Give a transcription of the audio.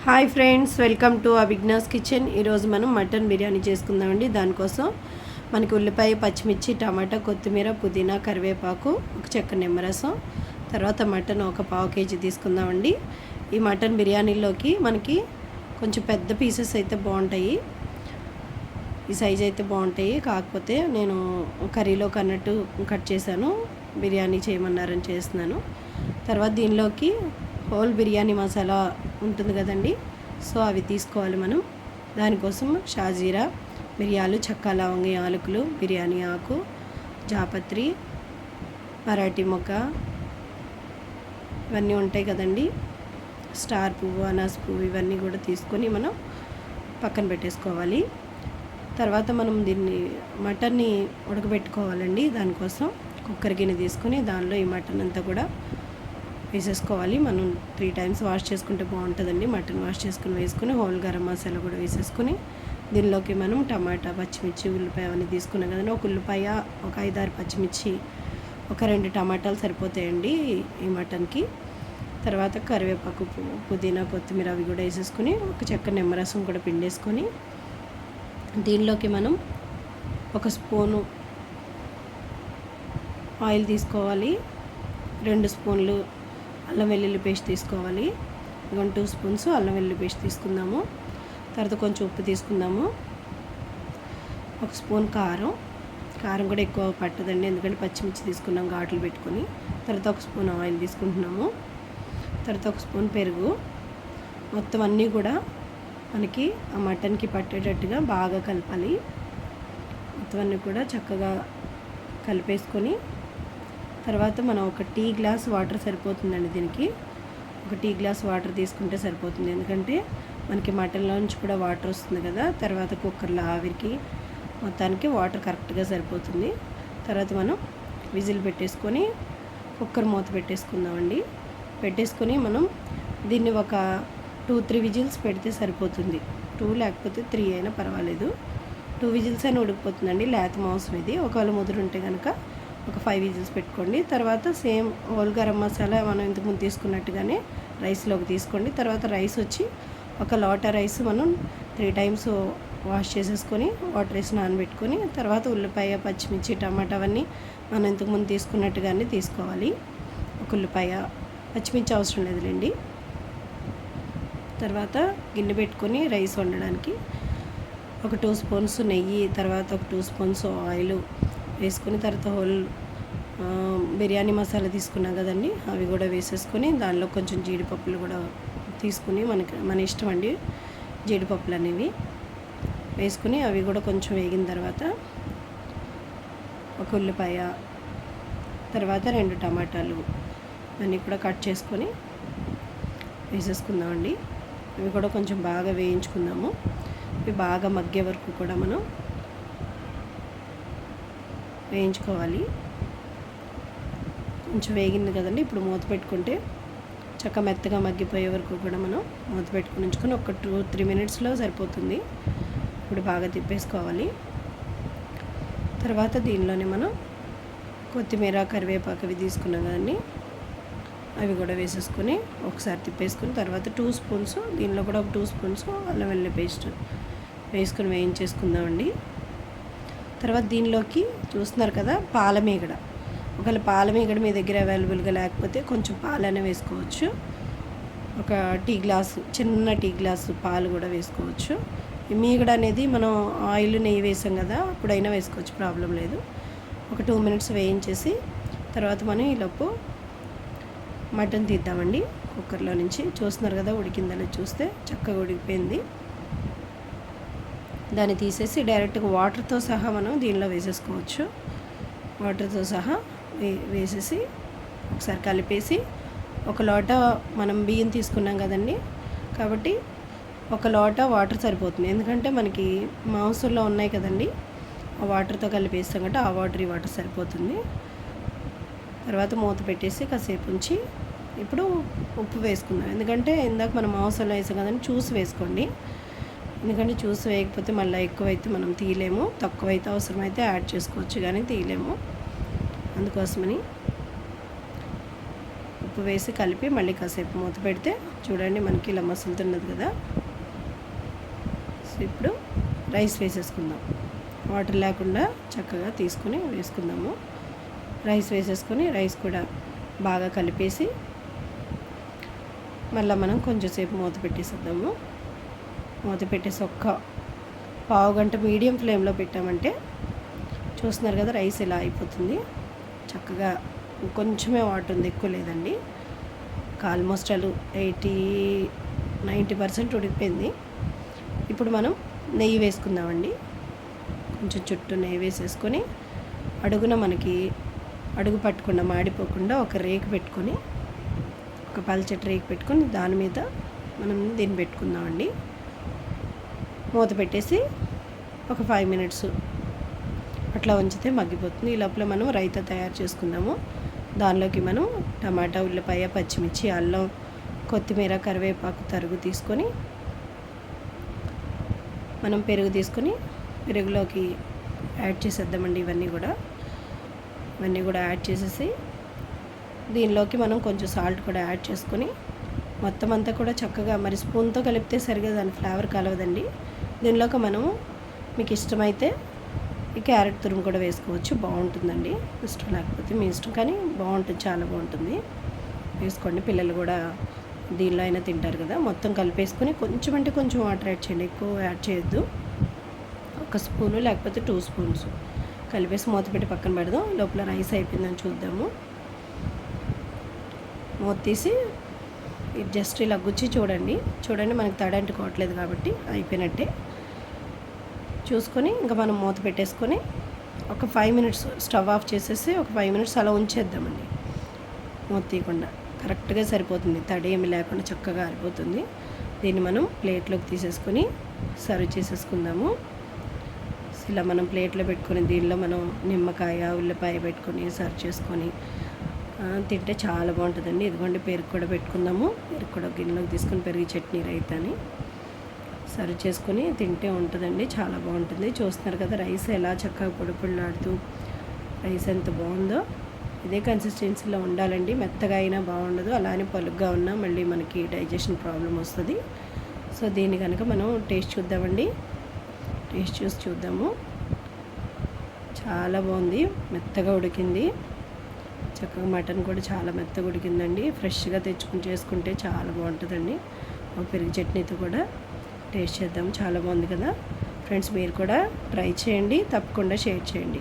Hi friends, welcome to Abhigna's kitchen. ఈరోజు మనం mutton biryani చేసుకుందామండి. దానికోసం మనకి ఉల్లిపాయ, పచ్చిమిర్చి, టమాటా, కొత్తిమీర, పుదీనా, కరివేపాకు, ఒక చెక్క నిమ్మరసం, తర్వాత మటన్ ఒక పావు కేజీ తీసుకుందామండి. ఈ మటన్ బిర్యానీలోకి మనకి కొంచెం పెద్ద పీసెస్ అయితే బాగుంటాయి, ఈ సైజ్ అయితే బాగుంటాయి. కాకపోతే నేను కర్రీలోకి అన్నట్టు కట్ చేశాను, బిర్యానీ చేయమన్నారని చేస్తున్నాను. తర్వాత దీనిలోకి హోల్ బిర్యానీ మసాలా ఉంటుంది కదండి, సో అవి తీసుకోవాలి మనం. దానికోసం షాజీరా, మిరియాలు, చెక్క, లవంగ, యాలకులు, బిర్యానీ ఆకు, జాపత్రి, మరాఠీ మొక్క, ఇవన్నీ ఉంటాయి కదండి, స్టార్ పువ్వు, అనాస్ పువ్వు, ఇవన్నీ కూడా తీసుకొని మనం పక్కన పెట్టేసుకోవాలి. తర్వాత మనం దీన్ని మటన్ని ఉడకబెట్టుకోవాలండి. దానికోసం కుక్కర్ గిన్నె తీసుకొని దానిలో ఈ మటన్ అంతా కూడా వేసేసుకోవాలి. మనం 3 times వాష్ చేసుకుంటే బాగుంటుందండి. మటన్ వాష్ చేసుకుని వేసుకుని హోల్ గరం మసాలా కూడా వేసేసుకొని దీనిలోకి మనం టమాటా, పచ్చిమిర్చి, ఉల్లిపాయ అవన్నీ తీసుకున్నాం కదండి. ఒక ఉల్లిపాయ, ఒక 5-6 పచ్చిమిర్చి, ఒక 2 టమాటాలు సరిపోతాయండి ఈ మటన్కి. తర్వాత కరివేపాకు, పుదీనా, కొత్తిమీర అవి కూడా వేసేసుకొని ఒక చెక్క నిమ్మరసం కూడా పిండేసుకొని దీనిలోకి మనం ఒక స్పూను ఆయిల్ తీసుకోవాలి. 2 స్పూన్లు అల్లం వెల్లుల్లి పేస్ట్ తీసుకోవాలి. 2 స్పూన్స్ అల్లం వెల్లుల్లి పేస్ట్ తీసుకుందాము. తర్వాత కొంచెం ఉప్పు తీసుకుందాము. 1 స్పూన్ కారం కూడా ఎక్కువ పట్టదండి, ఎందుకంటే పచ్చిమిర్చి తీసుకున్నాం ఘాట్లు పెట్టుకొని. తర్వాత 1 స్పూన్ ఆయిల్ తీసుకుంటున్నాము. తర్వాత 1 స్పూన్ పెరుగు. మొత్తం అన్నీ కూడా మనకి ఆ మటన్కి పట్టేటట్టుగా బాగా కలపాలి. మొత్తం అన్నీ కూడా చక్కగా కలిపేసుకొని తర్వాత మనం ఒక టీ గ్లాస్ వాటర్ సరిపోతుందండి. దీనికి ఒక టీ గ్లాస్ వాటర్ తీసుకుంటే సరిపోతుంది, ఎందుకంటే మనకి మటన్లో నుంచి కూడా వాటర్ వస్తుంది కదా. తర్వాత కుక్కర్లో ఆవిరికి మొత్తానికి వాటర్ కరెక్ట్గా సరిపోతుంది. తర్వాత మనం విజిల్ పెట్టేసుకొని కుక్కర్ మూత పెట్టేసుకుందామండి. పెట్టేసుకొని మనం దీన్ని ఒక 2-3 విజిల్స్ పెడితే సరిపోతుంది. 2 లేకపోతే 3 అయినా పర్వాలేదు. 2 విజిల్స్ అయినా ఉడికిపోతుందండి. లేత మాంసం ఇది. ఒకవేళ ముదురు ఉంటే కనుక ఒక 5 విజిల్స్ పెట్టుకోండి. తర్వాత సేమ్ హోల్ గరం మసాలా మనం ఇంతకుముందు తీసుకున్నట్టుగానే రైస్లోకి తీసుకోండి. తర్వాత రైస్ వచ్చి ఒక లోటా రైస్ మనం 3 times వాష్ చేసేసుకొని వాటర్ వేసి నానబెట్టుకొని తర్వాత ఉల్లిపాయ, పచ్చిమిర్చి, టమాటా అవన్నీ మనం ఇంతకుముందు తీసుకున్నట్టుగానే తీసుకోవాలి. ఒక ఉల్లిపాయ, పచ్చిమిర్చి అవసరం లేదులేండి. తర్వాత గిన్నె పెట్టుకొని రైస్ వండడానికి ఒక 2 స్పూన్స్ నెయ్యి, తర్వాత ఒక 2 స్పూన్స్ ఆయిల్ వేసుకొని తర్వాత హోల్ బిర్యానీ మసాలా తీసుకున్నాం కదండి, అవి కూడా వేసేసుకొని దానిలో కొంచెం జీడిపప్పులు కూడా తీసుకుని మన ఇష్టం అండి జీడిపప్పులు అనేవి వేసుకుని అవి కూడా కొంచెం వేగిన తర్వాత ఒక ఉల్లిపాయ, తర్వాత 2 టమాటాలు అన్నీ కూడా కట్ చేసుకొని వేసేసుకుందామండి. ఇవి కూడా కొంచెం బాగా వేయించుకుందాము. ఇవి బాగా మగ్గే వరకు కూడా మనం వేయించుకోవాలి. కొంచెం వేగింది కదండి, ఇప్పుడు మూత పెట్టుకుంటే చక్క మెత్తగా మగ్గిపోయే వరకు కూడా మనం మూత పెట్టుకుని ఉంచుకొని ఒక 2-3 minutesలో సరిపోతుంది. ఇప్పుడు బాగా తిప్పేసుకోవాలి. తర్వాత దీనిలోనే మనం కొత్తిమీర, కరివేపాకు అవి తీసుకున్నాం కదండి, అవి కూడా వేసేసుకొని ఒకసారి తిప్పేసుకుని తర్వాత 2 స్పూన్స్ దీనిలో కూడా ఒక 2 స్పూన్స్ అల్లం వెల్లుల్లి పేస్ట్ వేసుకొని వేయించేసుకుందామండి. తర్వాత దీనిలోకి చూస్తున్నారు కదా పాలమీగడ. ఒకవేళ పాలమీగడ మీ దగ్గర అవైలబుల్గా లేకపోతే కొంచెం పాలనే వేసుకోవచ్చు. ఒక చిన్న టీ గ్లాసు పాలు కూడా వేసుకోవచ్చు. ఈ మీగడ అనేది మనం ఆయిల్, నెయ్యి వేసాం కదా, అప్పుడైనా వేసుకోవచ్చు, ప్రాబ్లం లేదు. ఒక 2 minutes వేయించేసి తర్వాత మనం ఈలోపు మటన్ తీద్దామండి కుక్కర్లో నుంచి. చూస్తున్నారు కదా ఉడికిందని, చూస్తే చక్కగా ఉడికిపోయింది. దాన్ని తీసేసి డైరెక్ట్గా వాటర్తో సహా మనం దీనిలో వేసేసుకోవచ్చు. వాటర్తో సహా వేసేసి ఒకసారి కలిపేసి ఒక లోటా మనం బియ్యం తీసుకున్నాం కదండి, కాబట్టి ఒక లోటా వాటర్ సరిపోతుంది. ఎందుకంటే మనకి మాంసంలో ఉన్నాయి కదండి, ఆ వాటర్తో కలిపేస్తాం కాబట్టి ఆ వాటర్, ఈ వాటర్ సరిపోతుంది. తర్వాత మూత పెట్టేసి కాసేపు ఉంచి ఇప్పుడు ఉప్పు వేసుకుందాం. ఎందుకంటే ఇందాక మనం మాంసంలో వేసాం కదండి, చూసి వేసుకోండి. ఎందుకంటే చూసి వేయకపోతే మళ్ళీ ఎక్కువైతే మనం తీయలేము, తక్కువైతే అవసరమైతే యాడ్ చేసుకోవచ్చు కానీ తీయలేము. అందుకోసమని ఉప్పు వేసి కలిపి మళ్ళీ కాసేపు మూత పెడితే చూడండి మనకి ఇలా మసులుతున్నది కదా. సో ఇప్పుడు రైస్ వేసేసుకుందాం. వాటర్ లేకుండా చక్కగా తీసుకుని వేసుకుందాము. రైస్ వేసేసుకొని రైస్ కూడా బాగా కలిపేసి మళ్ళీ మనం కొంచెంసేపు మూత పెట్టేసేద్దాము. మూత పెట్టేసి ఒక్క పావు గంట మీడియం ఫ్లేమ్లో పెట్టామంటే చూస్తున్నారు కదా రైస్ ఇలా అయిపోతుంది. చక్కగా కొంచెమే వాటర్ ఉంది, ఎక్కువ లేదండి. ఆల్మోస్ట్ 80-90% ఉడికిపోయింది. ఇప్పుడు మనం నెయ్యి వేసుకుందామండి. కొంచెం చుట్టూ నెయ్యి వేసేసుకొని అడుగున మనకి అడుగు పట్టకుండా మాడిపోకుండా ఒక రేకు పెట్టుకొని, ఒక పల్చటి రేకు పెట్టుకొని దాని మీద మనం దీన్ని పెట్టుకుందామండి. మూత పెట్టేసి ఒక 5 minutes అట్లా ఉంచితే మగ్గిపోతుంది. ఈ లోపల మనం రైతా తయారు చేసుకుందాము. దానిలోకి మనం టమాటా, ఉల్లిపాయ, పచ్చిమిర్చి, అల్లం, కొత్తిమీర, కరివేపాకు తరుగు తీసుకొని మనం పెరుగు తీసుకొని పెరుగులోకి యాడ్ చేసేద్దామండి. ఇవన్నీ కూడా యాడ్ చేసేసి దీనిలోకి మనం కొంచెం సాల్ట్ కూడా యాడ్ చేసుకొని మొత్తం అంతా కూడా చక్కగా, మరి స్పూన్తో కలిపితే సరిగా దాని ఫ్లేవర్ కలవదండి. దీనిలోకి మనం మీకు ఇష్టమైతే ఈ క్యారెట్ తురుము కూడా వేసుకోవచ్చు, బాగుంటుందండి. ఇష్టం లేకపోతే మీ ఇష్టం, కానీ బాగుంటుంది, చాలా బాగుంటుంది. వేసుకోండి, పిల్లలు కూడా దీనిలో అయినా తింటారు కదా. మొత్తం కలిపేసుకొని కొంచెం అంటే కొంచెం వాటర్ యాడ్ చేయండి, ఎక్కువ యాడ్ చేయొద్దు. 1 స్పూను లేకపోతే 2 స్పూన్స్ కలిపేసి మూత పెట్టి పక్కన పెడదాం. లోపల రైస్ అయిపోయిందని చూద్దాము. మూత తీసి జస్ట్ ఇలా గుచ్చి చూడండి మనకి తడి అంటుకోవట్లేదు కాబట్టి అయిపోయినట్టే. చూసుకొని ఇంకా మనం మూత పెట్టేసుకొని ఒక 5 minutes స్టవ్ ఆఫ్ చేసేసి ఒక 5 minutes అలా ఉంచేద్దామండి. మూత తీయకుండా కరెక్ట్గా సరిపోతుంది, తడి ఏమి లేకుండా చక్కగా ఆరిపోతుంది. దీన్ని మనం ప్లేట్లోకి తీసేసుకొని సర్వ్ చేసేసుకుందాము. ఇలా మనం ప్లేట్లో పెట్టుకొని దీనిలో మనం నిమ్మకాయ, ఉల్లిపాయ పెట్టుకొని సర్వ్ చేసుకొని తింటే చాలా బాగుంటుందండి. ఇదిగోండి పెరుగు కూడా పెట్టుకుందాము. పెరుగు కూడా గిన్నెలోకి తీసుకొని పెరుగు చట్నీ రైతాని సర్వ్ చేసుకొని తింటే ఉంటుందండి, చాలా బాగుంటుంది. చూస్తున్నారు కదా రైస్ ఎలా చక్కగా పొడిపొడిలాడుతూ రైస్ ఎంత బాగుందో. ఇదే కన్సిస్టెన్సీలో ఉండాలండి, మెత్తగా అయినా బాగుండదు, అలానే పలుగ్గా ఉన్నా మళ్ళీ మనకి డైజెషన్ ప్రాబ్లం వస్తుంది. సో దీన్ని కనుక మనం టేస్ట్ చూద్దామండి. టేస్ట్ చూసి చూద్దాము. చాలా బాగుంది, మెత్తగా ఉడికింది. చక్కగా మటన్ కూడా చాలా మెత్తగా ఉడికిందండి. ఫ్రెష్గా తెచ్చుకుని చేసుకుంటే చాలా బాగుంటుందండి. పెరుగు చట్నీతో కూడా టేస్ట్ చేద్దాం. చాలా బాగుంది కదా ఫ్రెండ్స్, మీరు కూడా ట్రై చేయండి, తప్పకుండా షేర్ చేయండి.